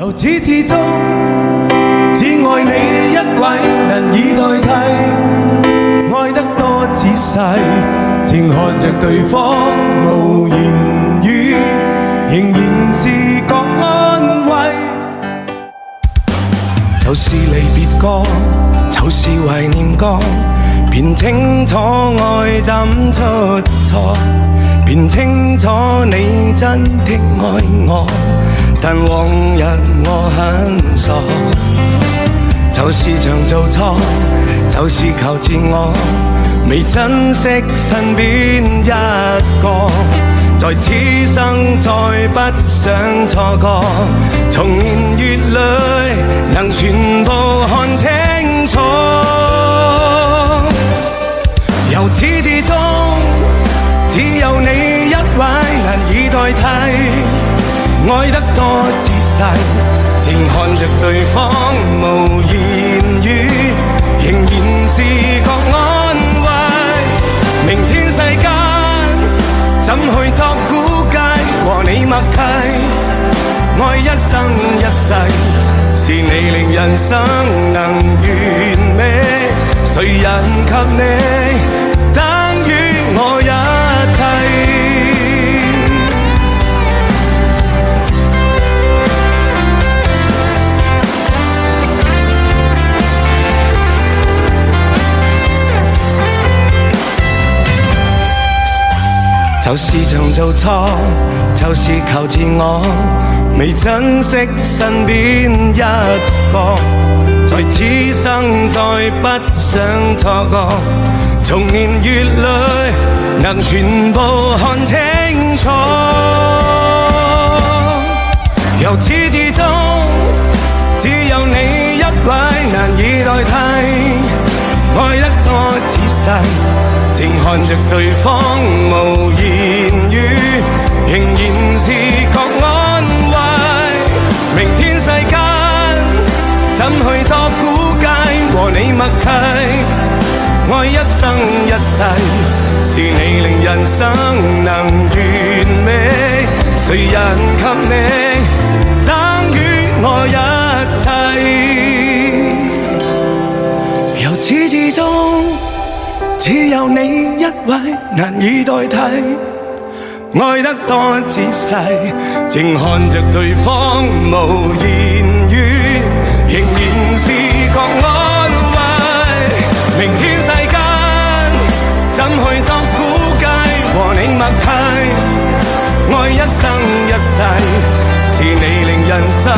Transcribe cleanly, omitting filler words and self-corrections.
由始至終只愛你一位，難以代替，愛得多仔細，靜看着對方無言語，仍然是覺安慰。就是離別歌，就是懷念歌，便清楚愛怎出錯，便清楚你真的愛我，但往日我很傻。就是像做錯，就是求自我，未珍惜身邊一個，在此生再不想錯過，重年月裏能全部看清楚。由始至終只有你一位，難以代替，愛得多仔細，靜看着對方無言語，仍然是覺安慰。明天世間怎去作估計，和你默契，愛一生一世，是你令人生能完美，誰人及你等於我一切。就是像做錯，就是求自我，未珍惜身邊一個，在此生再不想錯過，從年月裏能全部看清楚。由始至終只有你一位，難以代替，愛得多仔細，靜看着對方無言語，仍然是覺安慰。明天世間怎去作估計，和你默契，愛一生一世，是你令人生能完美，誰人及你等於我一切。由始至終只有你一位，難以代替，愛得多仔細，靜看着對方無言語，仍然是覺安慰。明天世間怎去作估計，和你默契，愛一生一世，是你令人生